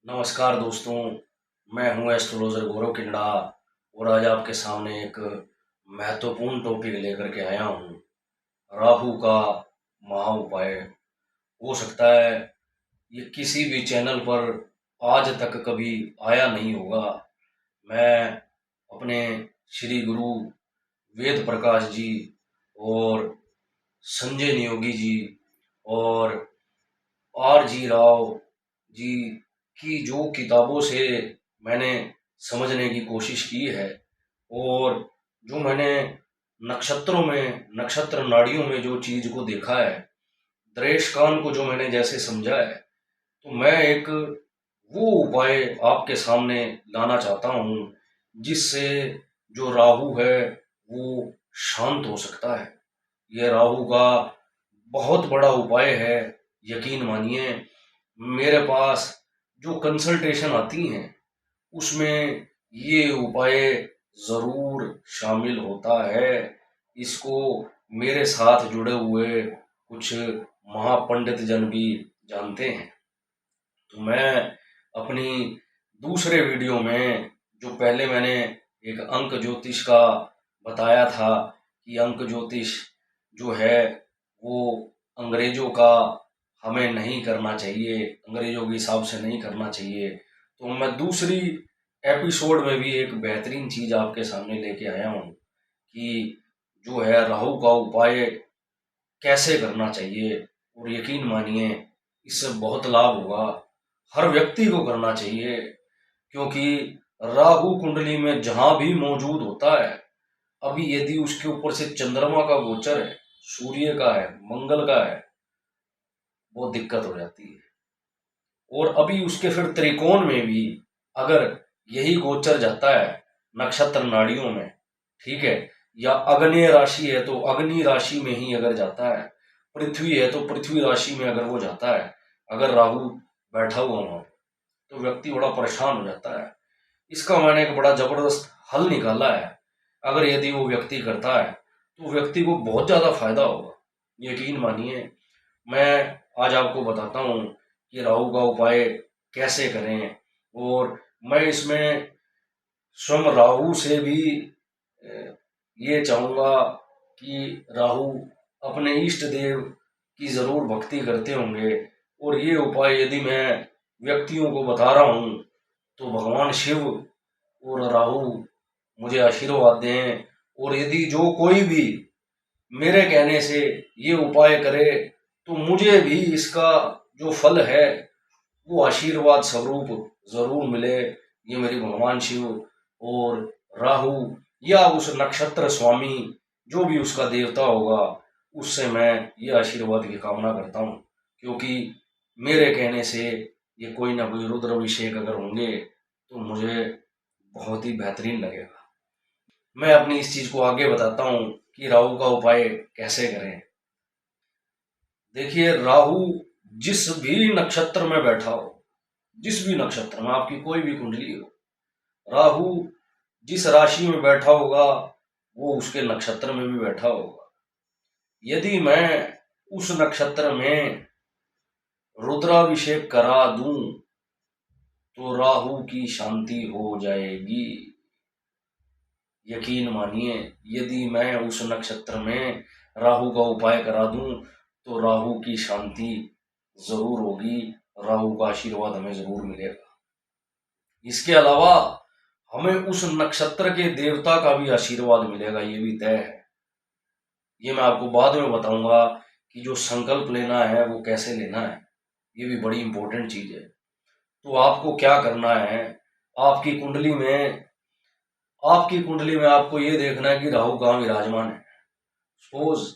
नमस्कार दोस्तों, मैं हूं एस्ट्रोलॉजर गौरव किंडा और आज आपके सामने एक महत्वपूर्ण टॉपिक लेकर के आया हूं। राहु का महा उपाय। हो सकता है ये किसी भी चैनल पर आज तक कभी आया नहीं होगा। मैं अपने श्री गुरु वेद प्रकाश जी और संजय नियोगी जी और आर जी राव जी की जो किताबों से मैंने समझने की कोशिश की है और जो मैंने नक्षत्रों में, नक्षत्र नाड़ियों में जो चीज को देखा है, दरेशकान को जो मैंने जैसे समझा है, तो मैं एक वो उपाय आपके सामने लाना चाहता हूँ जिससे जो राहु है वो शांत हो सकता है। यह राहु का बहुत बड़ा उपाय है। यकीन मानिए, मेरे पास जो कंसल्टेशन आती हैं उसमें ये उपाय जरूर शामिल होता है। इसको मेरे साथ जुड़े हुए कुछ महापंडित जन भी जानते हैं। तो मैं अपनी दूसरे वीडियो में जो पहले मैंने एक अंक ज्योतिष का बताया था कि अंक ज्योतिष जो है वो अंग्रेजों का हमें नहीं करना चाहिए, अंग्रेजों के हिसाब से नहीं करना चाहिए। तो मैं दूसरी एपिसोड में भी एक बेहतरीन चीज आपके सामने लेके आया हूँ कि जो है राहु का उपाय कैसे करना चाहिए। और यकीन मानिए, इससे बहुत लाभ होगा। हर व्यक्ति को करना चाहिए क्योंकि राहु कुंडली में जहां भी मौजूद होता है, अभी यदि उसके ऊपर से चंद्रमा का गोचर है, सूर्य का है, मंगल का है, बहुत दिक्कत हो जाती है। और अभी उसके फिर त्रिकोण में भी अगर यही गोचर जाता है नक्षत्र नाड़ियों में, ठीक है, या अग्नेय राशि है तो अग्नि राशि में ही अगर जाता है, पृथ्वी है तो पृथ्वी राशि में अगर वो जाता है, अगर राहु बैठा हुआ वहां तो व्यक्ति बड़ा परेशान हो जाता है। इसका मैंने एक बड़ा जबरदस्त हल निकाला है। अगर यदि वो व्यक्ति करता है तो व्यक्ति को बहुत ज्यादा फायदा होगा। यकीन मानिए, मैं आज आपको बताता हूँ कि राहु का उपाय कैसे करें। और मैं इसमें स्वयं राहु से भी ये चाहूंगा कि राहु अपने इष्ट देव की जरूर भक्ति करते होंगे। और ये उपाय यदि मैं व्यक्तियों को बता रहा हूँ तो भगवान शिव और राहु मुझे आशीर्वाद दें। और यदि जो कोई भी मेरे कहने से ये उपाय करे तो मुझे भी इसका जो फल है वो आशीर्वाद स्वरूप जरूर मिले। ये मेरी भगवान शिव और राहु या उस नक्षत्र स्वामी जो भी उसका देवता होगा उससे मैं ये आशीर्वाद की कामना करता हूँ। क्योंकि मेरे कहने से ये कोई ना कोई रुद्र अभिषेक अगर होंगे तो मुझे बहुत ही बेहतरीन लगेगा। मैं अपनी इस चीज को आगे बताता हूँ कि राहु का उपाय कैसे करें। देखिए, राहु जिस भी नक्षत्र में बैठा हो, जिस भी नक्षत्र में आपकी कोई भी कुंडली हो, राहु जिस राशि में बैठा होगा वो उसके नक्षत्र में भी बैठा होगा। यदि मैं उस नक्षत्र में रुद्राभिषेक करा दूं तो राहु की शांति हो जाएगी। यकीन मानिए, यदि मैं उस नक्षत्र में राहु का उपाय करा दूं तो राहु की शांति जरूर होगी, राहु का आशीर्वाद हमें जरूर मिलेगा। इसके अलावा हमें उस नक्षत्र के देवता का भी आशीर्वाद मिलेगा, ये भी तय है। ये मैं आपको बाद में बताऊंगा कि जो संकल्प लेना है वो कैसे लेना है, ये भी बड़ी इंपॉर्टेंट चीज है। तो आपको क्या करना है, आपकी कुंडली में आपकी कुंडली में आपको ये देखना है कि राहु कहाँ विराजमान है। सपोज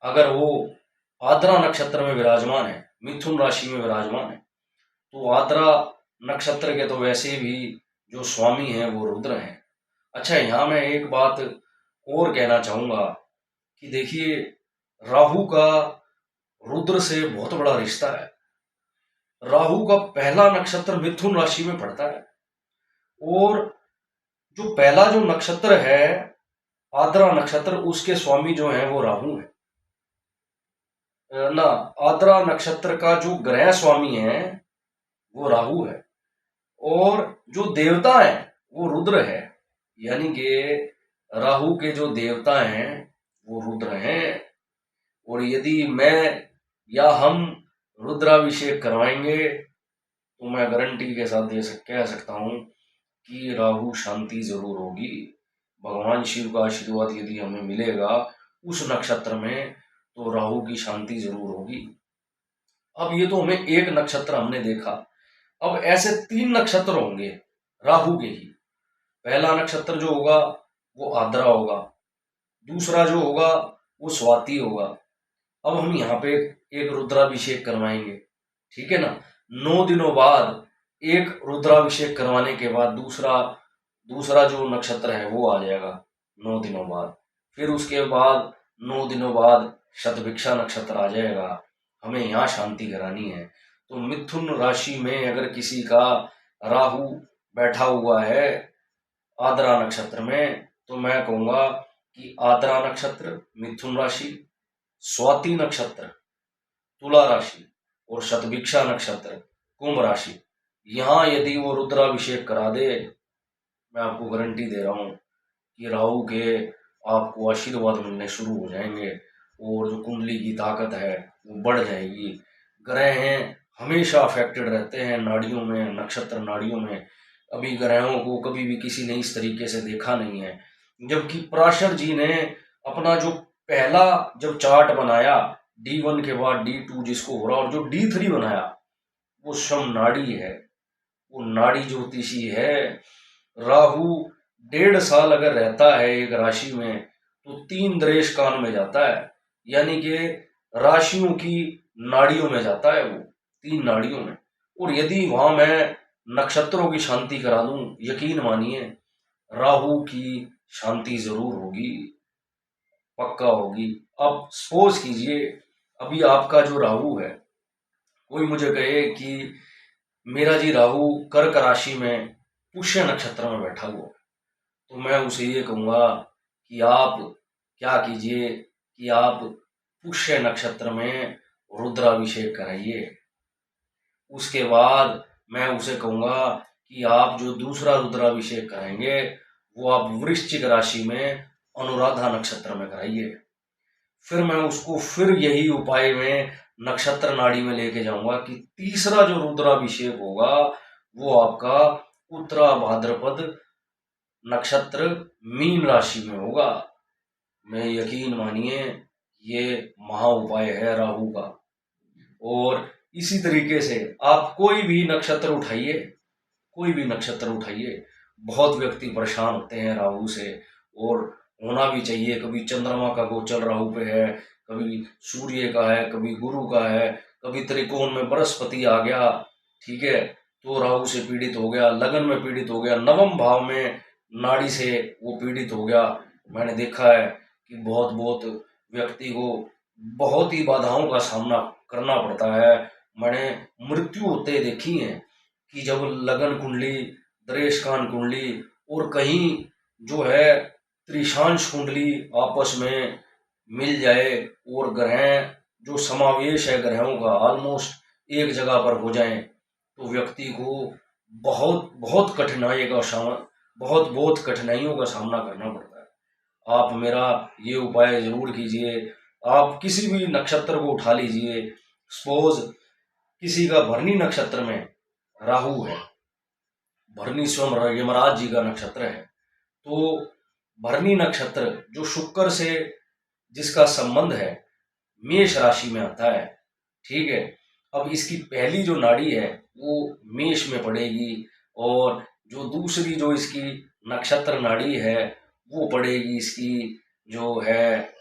अगर वो आद्रा नक्षत्र में विराजमान है, मिथुन राशि में विराजमान है, तो आद्रा नक्षत्र के तो वैसे भी जो स्वामी हैं वो रुद्र हैं। अच्छा, यहाँ मैं एक बात और कहना चाहूंगा कि देखिए, राहु का रुद्र से बहुत बड़ा रिश्ता है। राहु का पहला नक्षत्र मिथुन राशि में पड़ता है और जो पहला जो नक्षत्र है आद्रा नक्षत्र, उसके स्वामी जो हैं वो राहु है ना। आद्रा नक्षत्र का जो ग्रह स्वामी है वो राहु है। और जो देवता है वो रुद्र है, यानी कि राहु के जो देवता हैं वो रुद्र हैं। और यदि मैं या हम रुद्राभिषेक करवाएंगे तो मैं गारंटी के साथ कह सकता हूँ कि राहु शांति जरूर होगी। भगवान शिव का आशीर्वाद यदि हमें मिलेगा उस नक्षत्र में तो राहु की शांति जरूर होगी। अब ये तो हमें एक नक्षत्र हमने देखा, अब ऐसे 3 नक्षत्र होंगे राहु के ही। पहला नक्षत्र जो होगा वो आद्रा होगा, दूसरा जो होगा वो स्वाति होगा। अब हम यहाँ पे एक रुद्राभिषेक करवाएंगे, ठीक है ना। 9 दिनों बाद एक रुद्राभिषेक करवाने के बाद दूसरा जो नक्षत्र है वो आ जाएगा 9 दिनों बाद। फिर उसके बाद 9 दिनों बाद शतभिक्षा नक्षत्र आ जाएगा। हमें यहाँ शांति करानी है। तो मिथुन राशि में अगर किसी का राहु बैठा हुआ है आद्रा नक्षत्र में, तो मैं कहूंगा कि आद्रा नक्षत्र मिथुन राशि, स्वाति नक्षत्र तुला राशि और शतभिक्षा नक्षत्र कुंभ राशि, यहाँ यदि वो रुद्राभिषेक करा दे, मैं आपको गारंटी दे रहा हूँ कि राहु के आपको आशीर्वाद मिलने शुरू हो जाएंगे और जो कुंडली की ताकत है वो बढ़ जाएगी। ग्रह हैं हमेशा अफेक्टेड रहते हैं नाड़ियों में, नक्षत्र नाड़ियों में। अभी ग्रहों को कभी भी किसी ने इस तरीके से देखा नहीं है। जबकि पराशर जी ने अपना जो पहला जब चार्ट बनाया D1 के बाद D2 जिसको हो रहा, और जो D3 बनाया वो श्रम नाड़ी है, वो नाड़ी ज्योतिषी है। राहु 1.5 साल अगर रहता है एक राशि में तो 3 देश कान में जाता है, यानी कि राशियों की नाड़ियों में जाता है वो, 3 नाड़ियों में। और यदि वहां मैं नक्षत्रों की शांति करा दूं, यकीन मानिए राहु की शांति जरूर होगी, पक्का होगी। अब सपोज कीजिए अभी आपका जो राहु है, कोई मुझे कहे कि मेरा जी राहु कर्क राशि में पुष्य नक्षत्र में बैठा हुआ, तो मैं उसे ये कहूंगा कि आप क्या कीजिए कि आप पुष्य नक्षत्र में रुद्राभिषेक कराइए। उसके बाद मैं उसे कहूंगा कि आप जो दूसरा रुद्राभिषेक कराएंगे वो आप वृश्चिक राशि में अनुराधा नक्षत्र में कराइए। फिर मैं उसको फिर यही उपाय में नक्षत्र नाड़ी में लेके जाऊंगा कि तीसरा जो रुद्राभिषेक होगा वो आपका उत्तरा भाद्रपद नक्षत्र मीन राशि में होगा। मैं यकीन मानिए ये महा उपाय है राहु का। और इसी तरीके से आप कोई भी नक्षत्र उठाइए, कोई भी नक्षत्र उठाइए, बहुत व्यक्ति परेशान होते हैं राहु से, और होना भी चाहिए। कभी चंद्रमा का गोचर राहु पे है, कभी सूर्य का है, कभी गुरु का है, कभी त्रिकोण में बृहस्पति आ गया, ठीक है, तो राहु से पीड़ित हो गया, लगन में पीड़ित हो गया, नवम भाव में नाड़ी से वो पीड़ित हो गया। मैंने देखा है कि बहुत बहुत व्यक्ति को बहुत ही बाधाओं का सामना करना पड़ता है। मैंने मृत्यु होते देखी है कि जब लगन कुंडली, दरेशकान कुंडली और कहीं जो है त्रिशांश कुंडली आपस में मिल जाए और ग्रह जो समावेश है ग्रहों का ऑलमोस्ट एक जगह पर हो जाए, तो व्यक्ति को बहुत बहुत बहुत कठिनाइयों का सामना करना पड़ता है। आप मेरा ये उपाय जरूर कीजिए। आप किसी भी नक्षत्र को उठा लीजिए, सपोज किसी का भरनी नक्षत्र में राहु है, भरनी स्वयं यमराज जी का नक्षत्र है, तो भरनी नक्षत्र जो शुक्र से जिसका संबंध है मेष राशि में आता है, ठीक है। अब इसकी पहली जो नाड़ी है वो मेष में पड़ेगी, और जो दूसरी जो इसकी नक्षत्र नाड़ी है वो पड़ेगी इसकी जो है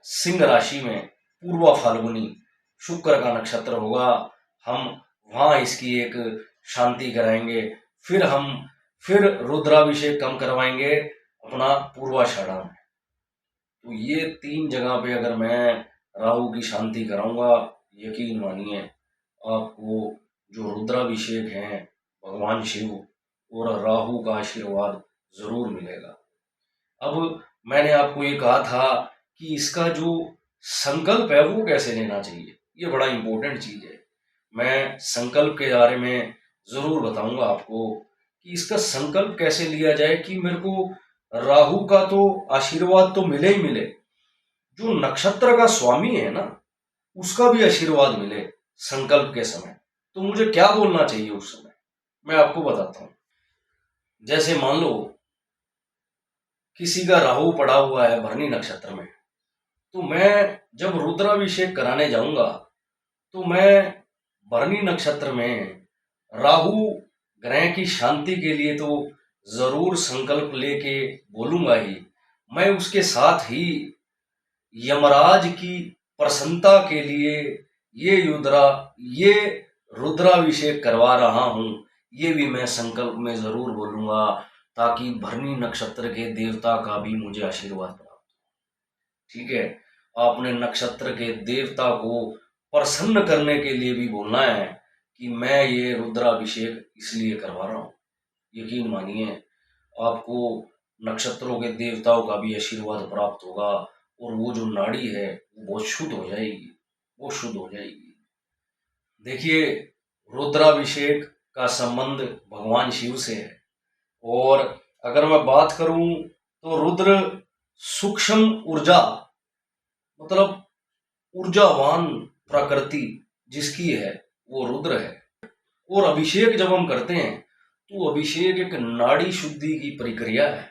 सिंह राशि में, पूर्वा फाल्गुनी शुक्र का नक्षत्र होगा। हम वहाँ इसकी एक शांति कराएंगे, फिर रुद्राभिषेक कम करवाएंगे अपना पूर्वाषाढ़ा में। तो ये 3 जगह पे अगर मैं राहु की शांति कराऊंगा, यकीन मानिए आपको जो रुद्राभिषेक हैं भगवान शिव और राहु का आशीर्वाद जरूर मिलेगा। अब मैंने आपको ये कहा था कि इसका जो संकल्प है वो कैसे लेना चाहिए, ये बड़ा इंपॉर्टेंट चीज है। मैं संकल्प के बारे में ज़रूर बताऊंगा आपको कि इसका संकल्प कैसे लिया जाए कि मेरे को राहु का तो आशीर्वाद तो मिले ही मिले, जो नक्षत्र का स्वामी है ना उसका भी आशीर्वाद मिले संकल्प के समय। तो मुझे क्या बोलना चाहिए उस समय, मैं आपको बताता हूं। जैसे मान लो किसी का राहु पड़ा हुआ है भरणी नक्षत्र में, तो मैं जब रुद्राभिषेक कराने जाऊंगा तो मैं भरणी नक्षत्र में राहु ग्रह की शांति के लिए तो जरूर संकल्प लेके बोलूंगा ही। मैं उसके साथ ही यमराज की प्रसन्नता के लिए ये रुद्राभिषेक करवा रहा हूं, ये भी मैं संकल्प में जरूर बोलूंगा, ताकि भरणी नक्षत्र के देवता का भी मुझे आशीर्वाद प्राप्त हो। ठीक है, आपने नक्षत्र के देवता को प्रसन्न करने के लिए भी बोलना है कि मैं ये रुद्राभिषेक इसलिए करवा रहा हूं। यकीन मानिए आपको नक्षत्रों के देवताओं का भी आशीर्वाद प्राप्त होगा, और वो जो नाड़ी है वो बहुत शुद्ध हो जाएगी, वो शुद्ध हो जाएगी। देखिए, रुद्राभिषेक का संबंध भगवान शिव से है, और अगर मैं बात करूं तो रुद्र सूक्ष्म ऊर्जा, मतलब ऊर्जावान प्रकृति जिसकी है वो रुद्र है। और अभिषेक जब हम करते हैं तो अभिषेक एक नाड़ी शुद्धि की प्रक्रिया है,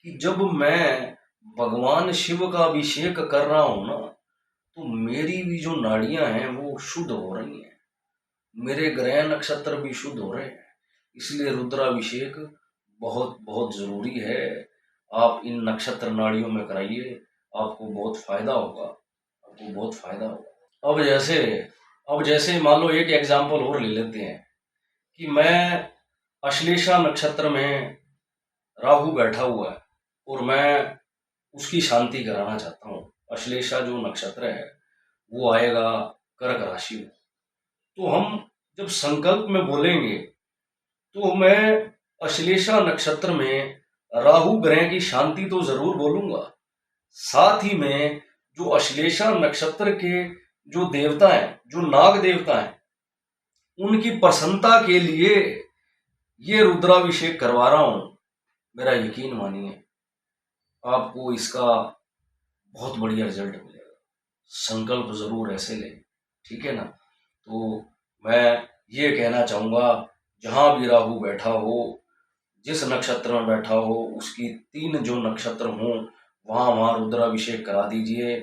कि जब मैं भगवान शिव का अभिषेक कर रहा हूं ना, तो मेरी भी जो नाड़ियां हैं वो शुद्ध हो रही हैं, मेरे ग्रह नक्षत्र भी शुद्ध हो रहे हैं। इसलिए रुद्राभिषेक बहुत बहुत जरूरी है। आप इन नक्षत्र नाड़ियों में कराइए, आपको बहुत फायदा होगा, आपको बहुत फायदा होगा। अब जैसे मान लो एक एग्जाम्पल और ले लेते हैं कि मैं अश्लेषा नक्षत्र में राहु बैठा हुआ है और मैं उसकी शांति कराना चाहता हूँ। अश्लेषा जो नक्षत्र है वो आएगा कर्क राशि में। तो हम जब संकल्प में बोलेंगे तो मैं अश्लेषा नक्षत्र में राहु ग्रह की शांति तो जरूर बोलूंगा, साथ ही में जो अश्लेषा नक्षत्र के जो देवता हैं, जो नाग देवता हैं, उनकी प्रसन्नता के लिए ये रुद्राभिषेक करवा रहा हूं। मेरा यकीन मानिए आपको इसका बहुत बढ़िया रिजल्ट मिलेगा। संकल्प जरूर ऐसे लें, ठीक है ना। तो मैं ये कहना चाहूंगा, जहां भी राहु बैठा हो, जिस नक्षत्र में बैठा हो, उसकी 3 जो नक्षत्र हों वहां वहां रुद्राभिषेक करा दीजिए।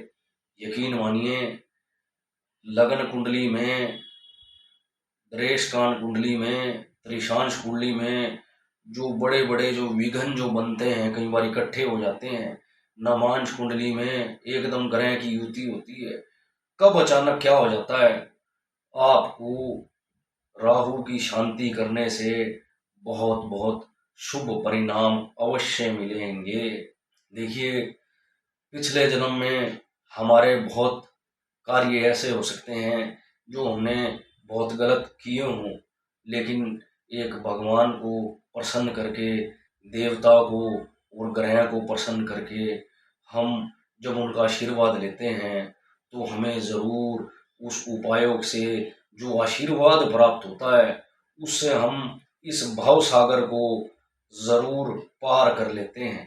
यकीन मानिए लग्न कुंडली में, दृष्टकांड कुंडली में, त्रिशांश कुंडली में जो बड़े बड़े जो विघ्न जो बनते हैं, कई बार इकट्ठे हो जाते हैं, नवांश कुंडली में एकदम ग्रह की युति होती है, कब अचानक क्या हो जाता है, आपको राहु की शांति करने से बहुत बहुत शुभ परिणाम अवश्य मिलेंगे। देखिए, पिछले जन्म में हमारे बहुत कार्य ऐसे हो सकते हैं जो हमने बहुत गलत किए हों, लेकिन एक भगवान को प्रसन्न करके, देवता को और ग्रह को प्रसन्न करके हम जब उनका आशीर्वाद लेते हैं तो हमें ज़रूर उस उपायों से जो आशीर्वाद प्राप्त होता है उससे हम इस भव सागर को ज़रूर पार कर लेते हैं।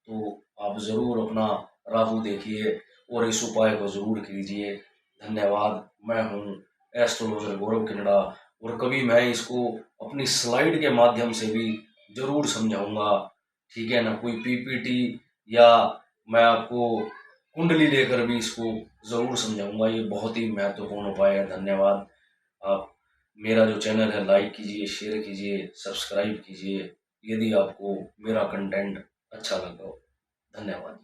तो आप ज़रूर अपना राहु देखिए और इस उपाय को ज़रूर कीजिए। धन्यवाद। मैं हूँ एस्ट्रोलॉजर गौरव किनडा, और कभी मैं इसको अपनी स्लाइड के माध्यम से भी ज़रूर समझाऊंगा, ठीक है ना। कोई पीपीटी या मैं आपको कुंडली लेकर भी इसको ज़रूर समझाऊंगा। ये बहुत ही महत्वपूर्ण उपाय है। धन्यवाद। आप मेरा जो चैनल है लाइक कीजिए, शेयर कीजिए, सब्सक्राइब कीजिए, यदि आपको मेरा कंटेंट अच्छा लगा हो। धन्यवाद।